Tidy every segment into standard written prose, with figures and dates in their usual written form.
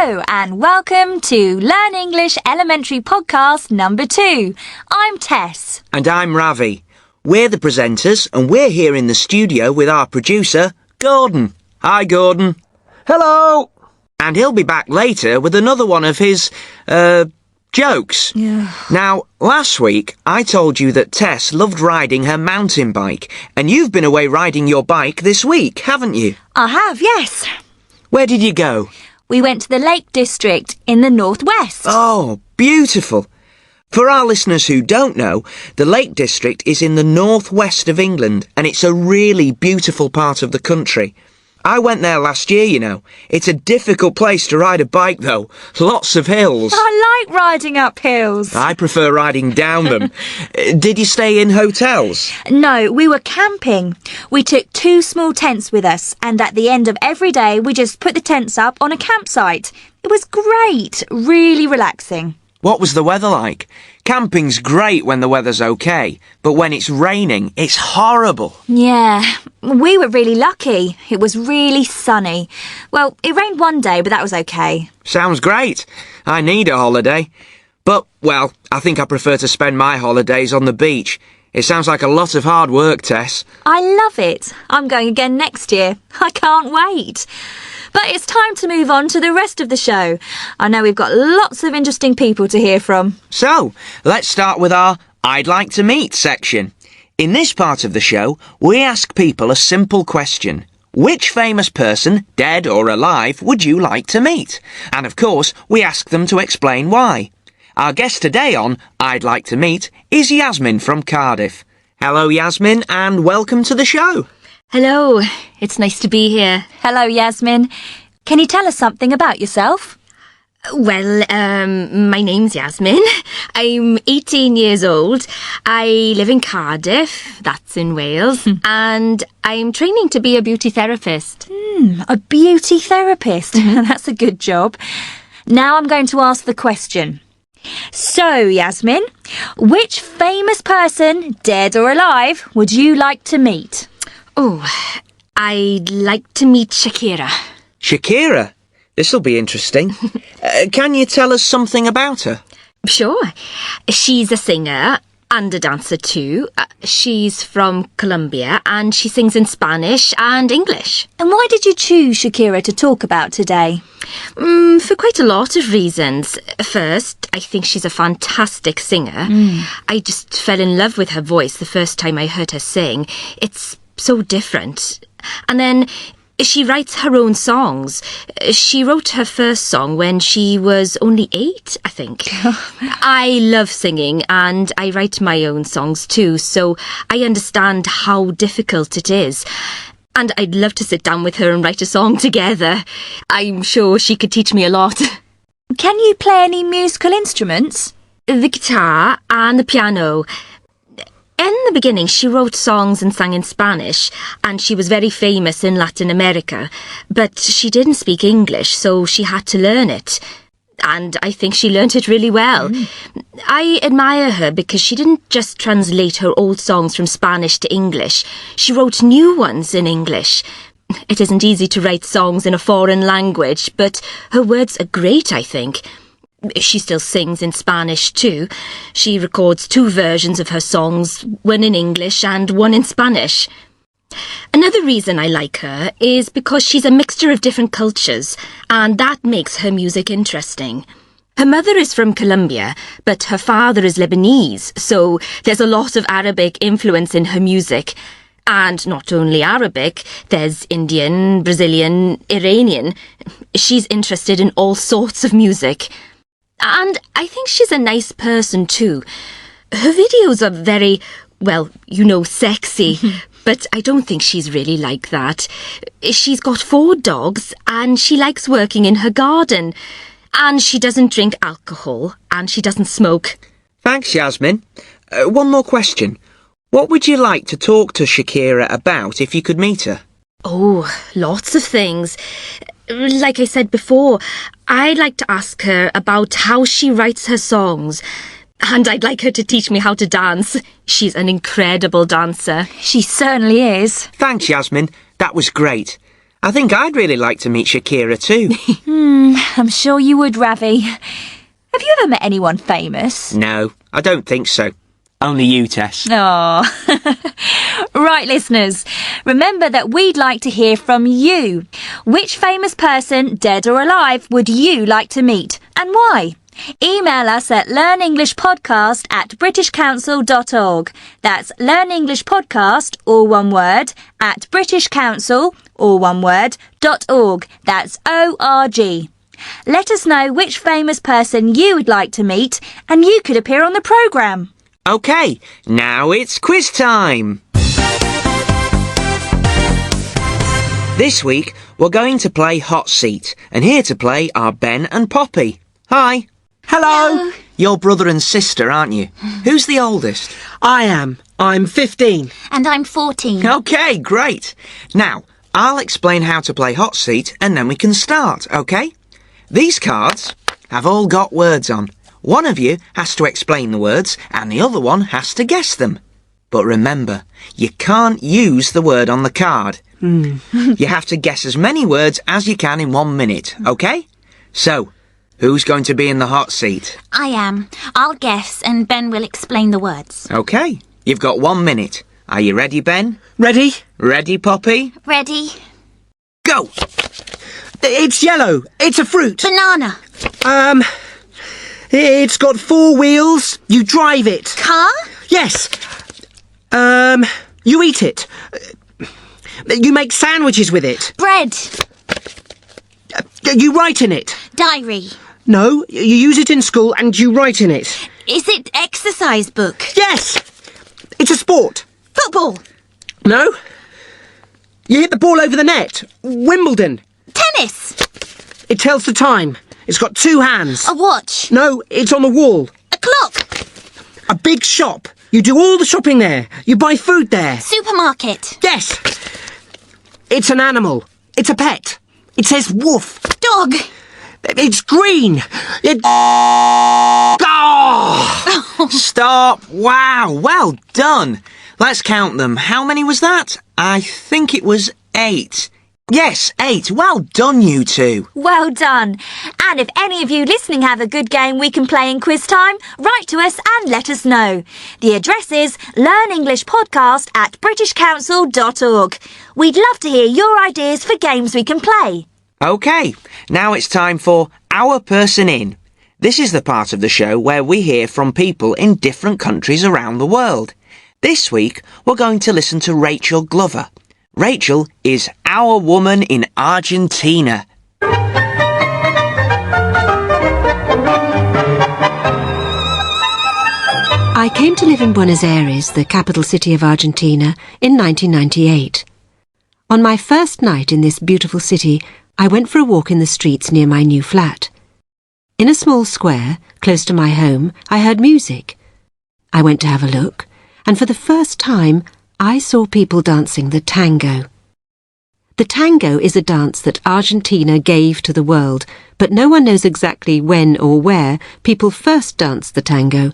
Hello and welcome to Learn English Elementary Podcast number 2. I'm Tess. And I'm Ravi. We're the presenters and we're here in the studio with our producer, Gordon. Hi, Gordon. Hello! And he'll be back later with another one of his, jokes. Yeah. Now, last week I told you that Tess loved riding her mountain bike, and you've been away riding your bike this week, haven't you? I have, yes. Where did you go? We went to the Lake District in the northwest. Oh, beautiful. For our listeners who don't know, the Lake District is in the northwest of England, and it's a really beautiful part of the country. I went there last year, you know. It's a difficult place to ride a bike, though. Lots of hills. I like riding up hills. I prefer riding down them. Did you stay in hotels? No, we were camping. We took 2 small tents with us, and at the end of every day, we just put the tents up on a campsite. It was great, really relaxing. What was the weather like? Camping's great when the weather's okay, but when it's raining, it's horrible. Yeah, we were really lucky. It was really sunny. Well, it rained one day, but that was okay. Sounds great. I need a holiday. But, well, I think I prefer to spend my holidays on the beach. It sounds like a lot of hard work, Tess. I love it. I'm going again next year. I can't wait. But it's time to move on to the rest of the show. I know we've got lots of interesting people to hear from. So, let's start with our I'd Like to Meet section. In this part of the show, we ask people a simple question. Which famous person, dead or alive, would you like to meet? And of course, we ask them to explain why. Our guest today on I'd Like to Meet is Yasmin from Cardiff. Hello, Yasmin, and welcome to the show. Hello, it's nice to be here. Hello, Yasmin. Can you tell us something about yourself? Well, my name's Yasmin. I'm 18 years old. I live in Cardiff, that's in Wales, and I'm training to be a beauty therapist. A beauty therapist. That's a good job. Now I'm going to ask the question. So, Yasmin, which famous person, dead or alive, would you like to meet? Oh, I'd like to meet Shakira. Shakira? This'll be interesting. Can you tell us something about her? Sure. She's a singer and a dancer too. She's from Colombia and she sings in Spanish and English. And why did you choose Shakira to talk about today? For quite a lot of reasons. First, I think she's a fantastic singer. I just fell in love with her voice the first time I heard her sing. It's so different. And then she writes her own songs. She wrote her first song when she was only 8, I think. I love singing and I write my own songs too, so I understand how difficult it is. And I'd love to sit down with her and write a song together. I'm sure she could teach me a lot. Can you play any musical instruments? The guitar and the piano. In the beginning, she wrote songs and sang in Spanish, and she was very famous in Latin America. But she didn't speak English, so she had to learn it. And I think she learnt it really well. I admire her because she didn't just translate her old songs from Spanish to English. She wrote new ones in English. It isn't easy to write songs in a foreign language, but her words are great, I think. She still sings in Spanish too. She records 2 versions of her songs, one in English and one in Spanish. Another reason I like her is because she's a mixture of different cultures, and that makes her music interesting. Her mother is from Colombia, but her father is Lebanese, so there's a lot of Arabic influence in her music. And not only Arabic, there's Indian, Brazilian, Iranian. She's interested in all sorts of music. And I think she's a nice person too. Her videos are very, well, you know, sexy, but I don't think she's really like that. She's got 4 dogs and she likes working in her garden. And she doesn't drink alcohol and she doesn't smoke. Thanks, Yasmin. One more question. What would you like to talk to Shakira about if you could meet her? Oh, lots of things. Like I said before, I'd like to ask her about how she writes her songs. And I'd like her to teach me how to dance. She's an incredible dancer. She certainly is. Thanks, Yasmin. That was great. I think I'd really like to meet Shakira too. I'm sure you would, Ravi. Have you ever met anyone famous? No, I don't think so. Only you, Tess. Oh. Right, listeners. Remember that we'd like to hear from you. Which famous person, dead or alive, would you like to meet, and why? Email us at learnenglishpodcast@britishcouncil.org. That's learnenglishpodcast, all one word, @britishcouncil, all one word, .org. That's ORG. Let us know which famous person you would like to meet, and you could appear on the programme. OK, now it's quiz time. This week, we're going to play Hot Seat, and here to play are Ben and Poppy. Hi. Hello. You're brother and sister, aren't you? Who's the oldest? I am. I'm 15. And I'm 14. OK, great. Now, I'll explain how to play Hot Seat, and then we can start, OK? These cards have all got words on. One of you has to explain the words, and the other one has to guess them. But remember, you can't use the word on the card. You have to guess as many words as you can in 1 minute, OK? So, who's going to be in the hot seat? I am. I'll guess and Ben will explain the words. OK, you've got 1 minute. Are you ready, Ben? Ready? Ready, Poppy? Ready? Go! It's yellow. It's a fruit. Banana. It's got 4 wheels. You drive it. Car? Yes. You eat it. You make sandwiches with it. Bread. You write in it. Diary. No, you use it in school and you write in it. Is it exercise book? Yes. It's a sport. Football. No. You hit the ball over the net. Wimbledon. Tennis. It tells the time. It's got 2 hands. A watch. No, it's on the wall. A clock. A big shop. You do all the shopping there. You buy food there. Supermarket. Yes. It's an animal. It's a pet. It says woof. Dog. It's green. It... Oh! Stop! Wow, well done. Let's count them. How many was that? I think it was 8. Yes, 8. Well done, you two. Well done. And if any of you listening have a good game we can play in quiz time, write to us and let us know. The address is learnenglishpodcast@britishcouncil.org. We'd love to hear your ideas for games we can play. OK, now it's time for Our Person In. This is the part of the show where we hear from people in different countries around the world. This week, we're going to listen to Rachel Glover. Rachel is our woman in Argentina. I came to live in Buenos Aires, the capital city of Argentina, in 1998. On my first night in this beautiful city, I went for a walk in the streets near my new flat. In a small square, close to my home, I heard music. I went to have a look, and for the first time, I saw people dancing the tango. The tango is a dance that Argentina gave to the world, but no one knows exactly when or where people first danced the tango,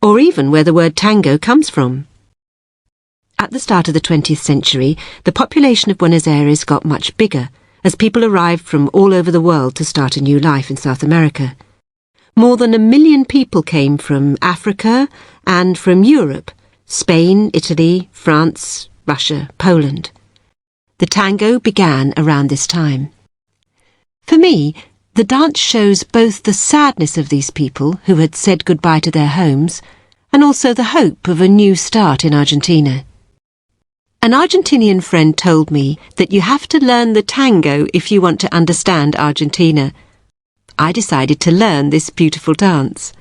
or even where the word tango comes from. At the start of the 20th century, the population of Buenos Aires got much bigger, as people arrived from all over the world to start a new life in South America. More than 1 million people came from Africa and from Europe, Spain, Italy, France, Russia, Poland. The tango began around this time. For me, the dance shows both the sadness of these people who had said goodbye to their homes and also the hope of a new start in Argentina. An Argentinian friend told me that you have to learn the tango if you want to understand Argentina. I decided to learn this beautiful dance.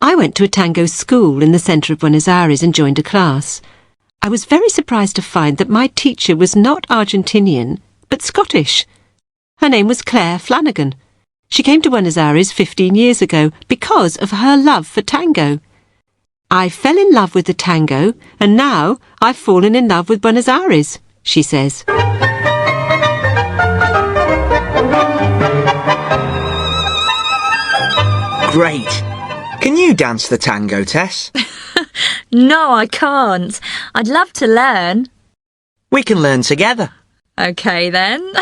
I went to a tango school in the centre of Buenos Aires and joined a class. I was very surprised to find that my teacher was not Argentinian, but Scottish. Her name was Claire Flanagan. She came to Buenos Aires 15 years ago because of her love for tango. I fell in love with the tango, and now I've fallen in love with Buenos Aires, she says. Great. Can you dance the tango, Tess? No, I can't. I'd love to learn. We can learn together. Okay then.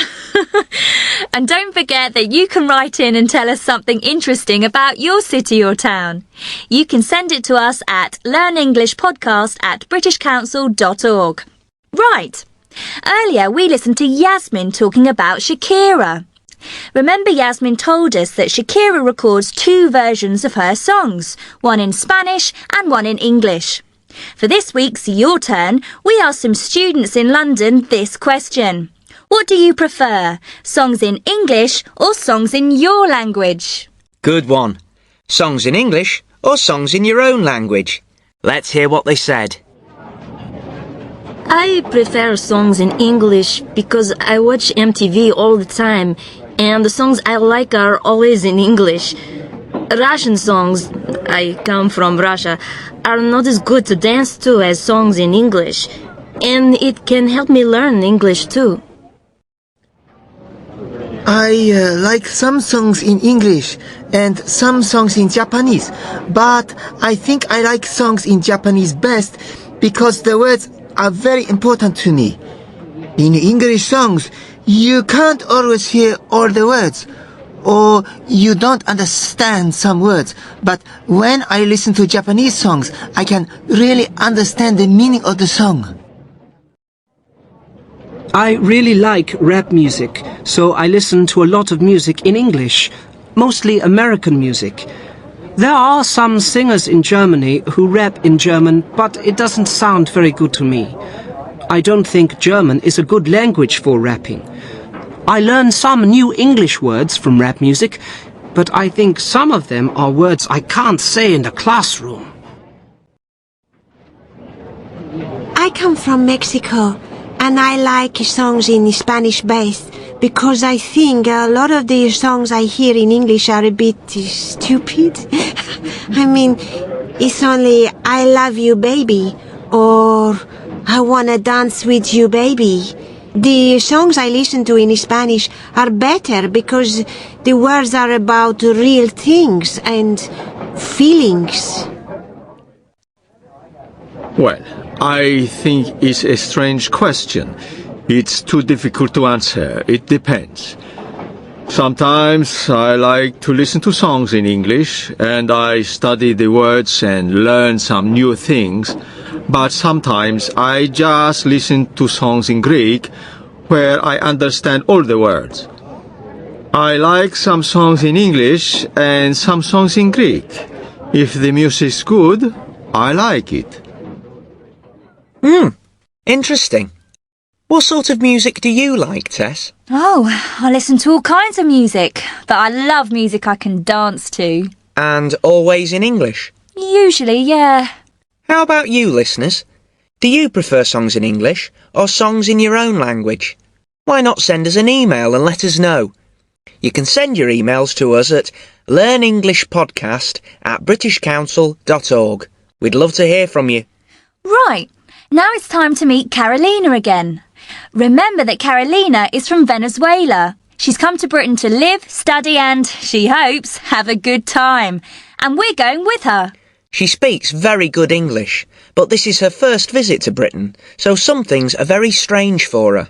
And don't forget that you can write in and tell us something interesting about your city or town. You can send it to us at learnenglishpodcast@britishcouncil.org. Right. Earlier we listened to Yasmin talking about Shakira. Remember, Yasmin told us that Shakira records 2 versions of her songs, one in Spanish and one in English. For this week's Your Turn, we asked some students in London this question. What do you prefer, songs in English or songs in your language? Good one. Songs in English or songs in your own language? Let's hear what they said. I prefer songs in English because I watch MTV all the time, and the songs I like are always in English. Russian songs, I come from Russia, are not as good to dance to as songs in English, and it can help me learn English too. I like some songs in English and some songs in Japanese, but I think I like songs in Japanese best because the words are very important to me. In English songs, you can't always hear all the words, or you don't understand some words, but when I listen to Japanese songs, I can really understand the meaning of the song. I really like rap music, so I listen to a lot of music in English, mostly American music. There are some singers in Germany who rap in German, but it doesn't sound very good to me. I don't think German is a good language for rapping. I learn some new English words from rap music, but I think some of them are words I can't say in the classroom. I come from Mexico, and I like songs in Spanish best because I think a lot of the songs I hear in English are a bit stupid. I mean, it's only I love you baby or I wanna dance with you baby. The songs I listen to in Spanish are better because the words are about real things and feelings. Well, I think it's a strange question. It's too difficult to answer. It depends. Sometimes I like to listen to songs in English and I study the words and learn some new things, but sometimes I just listen to songs in Greek where I understand all the words. I like some songs in English and some songs in Greek. If the music's good, I like it. Interesting. What sort of music do you like, Tess? Oh, I listen to all kinds of music, but I love music I can dance to. And always in English? Usually, yeah. How about you, listeners? Do you prefer songs in English or songs in your own language? Why not send us an email and let us know? You can send your emails to us at learnenglishpodcast@britishcouncil.org. We'd love to hear from you. Right, now it's time to meet Karolina again. Remember that Karolina is from Venezuela. She's come to Britain to live, study and, she hopes, have a good time. And we're going with her. She speaks very good English, but this is her first visit to Britain, so some things are very strange for her.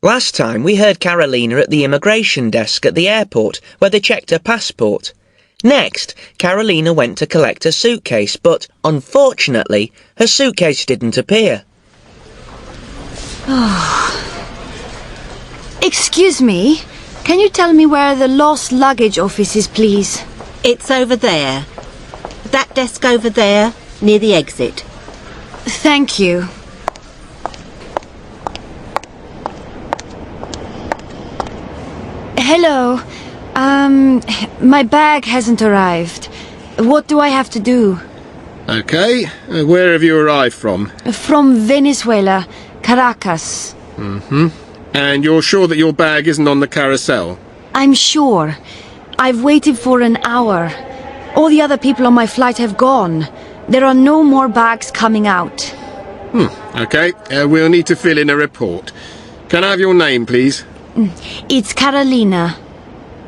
Last time we heard Karolina at the immigration desk at the airport where they checked her passport. Next, Karolina went to collect her suitcase, but unfortunately, her suitcase didn't appear. Excuse me, can you tell me where the lost luggage office is, please? It's over there. That desk over there, near the exit. Thank you. Hello. My bag hasn't arrived. What do I have to do? Okay, where have you arrived from? From Venezuela, Caracas. And you're sure that your bag isn't on the carousel? I'm sure. I've waited for an hour. All the other people on my flight have gone. There are no more bags coming out. Okay, we'll need to fill in a report. Can I have your name, please? It's Karolina.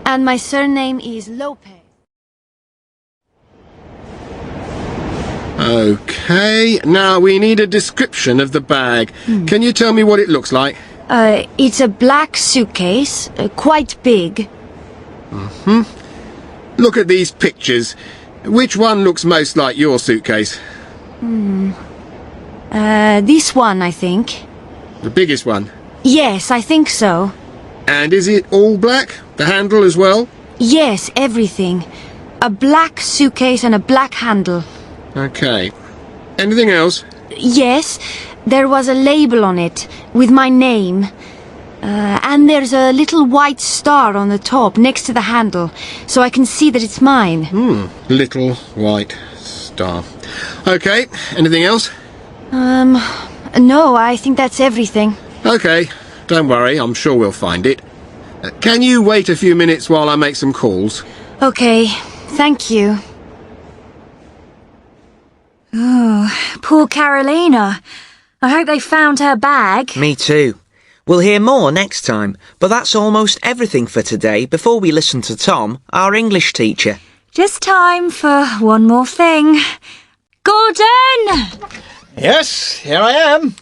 And my surname is Lopez. Okay, now we need a description of the bag. Can you tell me what it looks like? It's a black suitcase, quite big. Look at these pictures. Which one looks most like your suitcase? This one, I think. The biggest one? Yes, I think so. And is it all black? The handle as well? Yes, everything. A black suitcase and a black handle. Okay. Anything else? Yes, there was a label on it with my name. And there's a little white star on the top next to the handle, so I can see that it's mine. Little white star. Okay, anything else? No, I think that's everything. Okay, don't worry, I'm sure we'll find it. Can you wait a few minutes while I make some calls? Okay, thank you. Oh, poor Karolina. I hope they found her bag. Me too. We'll hear more next time, but that's almost everything for today before we listen to Tom, our English teacher. Just time for one more thing. Gordon! Yes, here I am.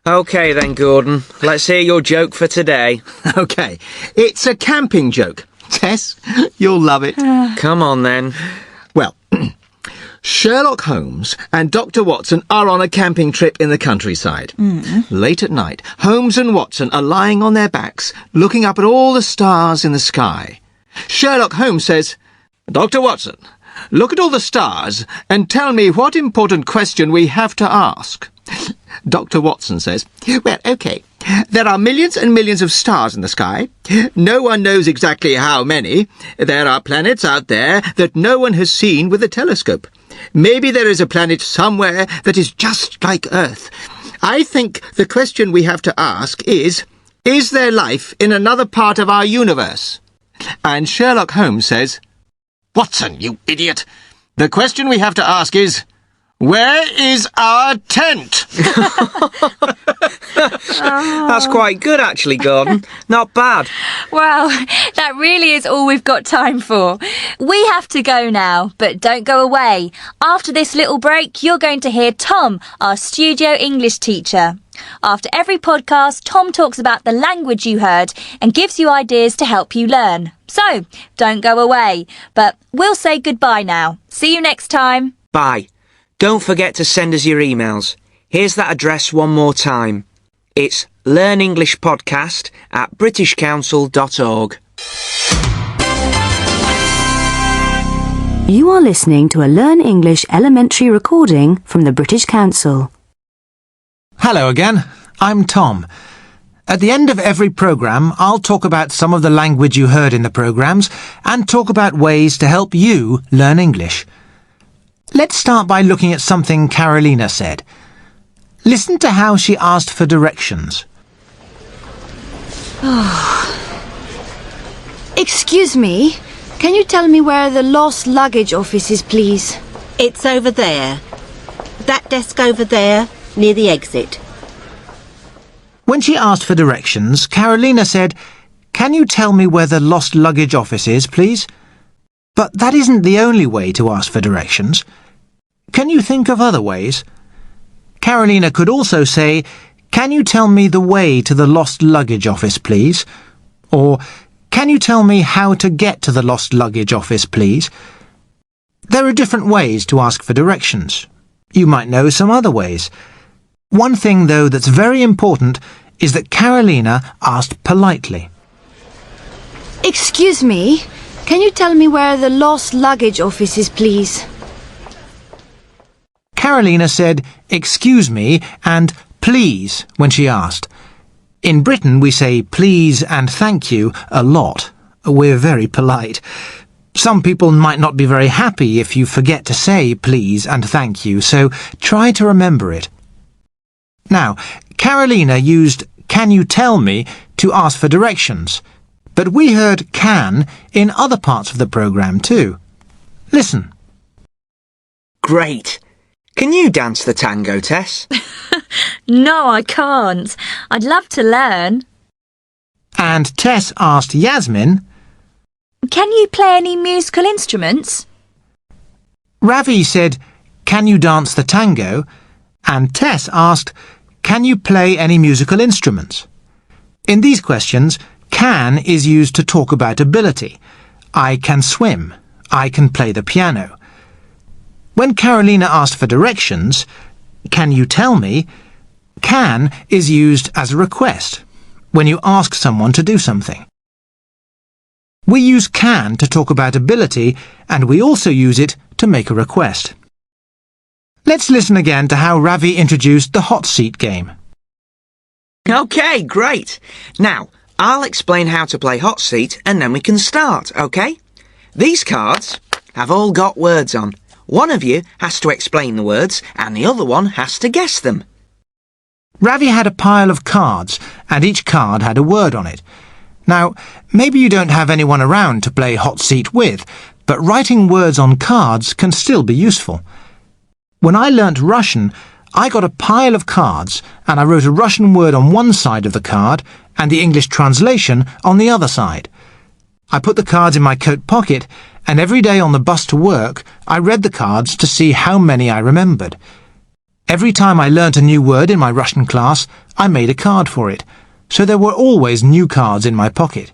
OK then, Gordon. Let's hear your joke for today. OK, it's a camping joke. Tess, you'll love it. Come on then. Well, Sherlock Holmes and Dr. Watson are on a camping trip in the countryside. Late at night, Holmes and Watson are lying on their backs, looking up at all the stars in the sky. Sherlock Holmes says, "Dr. Watson, look at all the stars and tell me what important question we have to ask." Dr. Watson says, "Well, OK, there are millions and millions of stars in the sky. No one knows exactly how many. There are planets out there that no one has seen with a telescope. Maybe there is a planet somewhere that is just like Earth. I think the question we have to ask is there life in another part of our universe?" And Sherlock Holmes says, "Watson, you idiot! The question we have to ask is, where is our tent?" That's quite good, actually, Gordon. Not bad. Well, that really is all we've got time for. We have to go now, but don't go away. After this little break, you're going to hear Tom, our studio English teacher. After every podcast, Tom talks about the language you heard and gives you ideas to help you learn. So, don't go away. But we'll say goodbye now. See you next time. Bye. Don't forget to send us your emails. Here's that address one more time. It's learnenglishpodcast@britishcouncil.org. You are listening to a Learn English elementary recording from the British Council. Hello again, I'm Tom. At the end of every programme, I'll talk about some of the language you heard in the programmes and talk about ways to help you learn English. Let's start by looking at something Karolina said. Listen to how she asked for directions. Excuse me, can you tell me where the lost luggage office is, please? It's over there. That desk over there, near the exit. When she asked for directions, Karolina said, "Can you tell me where the lost luggage office is, please?" But that isn't the only way to ask for directions. Can you think of other ways? Karolina could also say, "Can you tell me the way to the lost luggage office, please?" Or, "Can you tell me how to get to the lost luggage office, please?" There are different ways to ask for directions. You might know some other ways. One thing, though, that's very important is that Karolina asked politely. Excuse me, can you tell me where the lost luggage office is, please? Karolina said, "Excuse me," and "please" when she asked. In Britain, we say please and thank you a lot. We're very polite. Some people might not be very happy if you forget to say please and thank you, so try to remember it. Now, Karolina used "can you tell me" to ask for directions, but we heard "can" in other parts of the programme too. Listen. Great. Can you dance the tango, Tess? No, I can't. I'd love to learn. And Tess asked Yasmin, Can you play any musical instruments? Ravi said, "Can you dance the tango?" And Tess asked, "Can you play any musical instruments?" In these questions, can is used to talk about ability. I can swim. I can play the piano. When Karolina asked for directions, can you tell me? Can is used as a request, when you ask someone to do something. We use can to talk about ability, and we also use it to make a request. Let's listen again to how Ravi introduced the hot seat game. OK, great. Now, I'll explain how to play hot seat and then we can start, OK? These cards have all got words on. One of you has to explain the words and the other one has to guess them. Ravi had a pile of cards, and each card had a word on it. Now, maybe you don't have anyone around to play hot seat with, but writing words on cards can still be useful. When I learnt Russian, I got a pile of cards, and I wrote a Russian word on one side of the card and the English translation on the other side. I put the cards in my coat pocket, and every day on the bus to work, I read the cards to see how many I remembered. Every time I learnt a new word in my Russian class, I made a card for it, so there were always new cards in my pocket.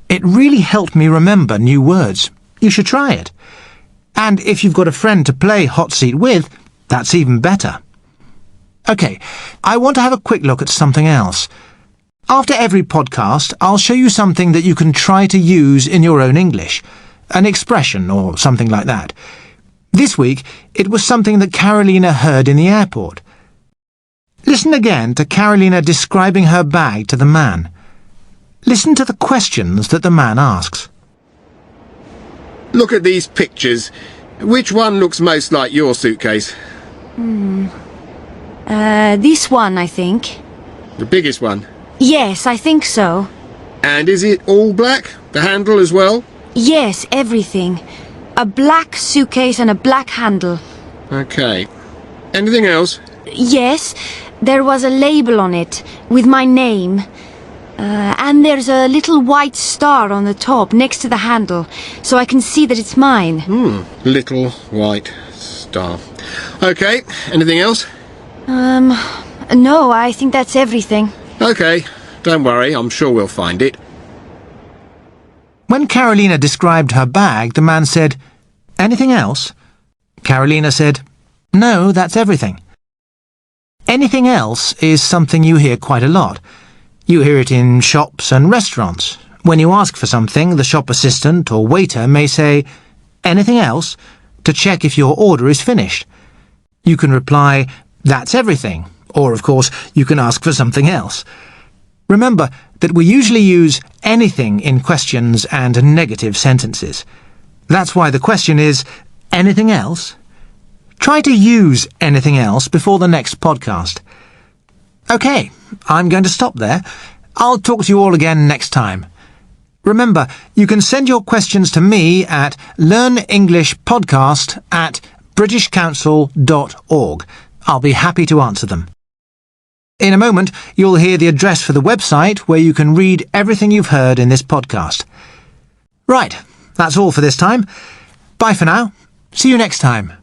It really helped me remember new words. You should try it. And if you've got a friend to play hot seat with, that's even better. OK, I want to have a quick look at something else. After every podcast, I'll show you something that you can try to use in your own English, an expression or something like that. This week, it was something that Karolina heard in the airport. Listen again to Karolina describing her bag to the man. Listen to the questions that the man asks. Look at these pictures. Which one looks most like your suitcase? This one, I think. The biggest one? Yes, I think so. And is it all black? The handle as well? Yes, everything. A black suitcase and a black handle. OK. Anything else? Yes, there was a label on it with my name. And there's a little white star on the top next to the handle, so I can see that it's mine. Little white star. OK. Anything else? No, I think that's everything. OK. Don't worry, I'm sure we'll find it. When Karolina described her bag, the man said, "Anything else?" Karolina said, "No, that's everything." Anything else is something you hear quite a lot. You hear it in shops and restaurants. When you ask for something, the shop assistant or waiter may say, "Anything else?" to check if your order is finished. You can reply, "That's everything," or, of course, you can ask for something else. Remember that we usually use anything in questions and negative sentences. That's why the question is, anything else? Try to use anything else before the next podcast. OK, I'm going to stop there. I'll talk to you all again next time. Remember, you can send your questions to me at learnenglishpodcast@britishcouncil.org. I'll be happy to answer them. In a moment, you'll hear the address for the website where you can read everything you've heard in this podcast. Right, that's all for this time. Bye for now. See you next time.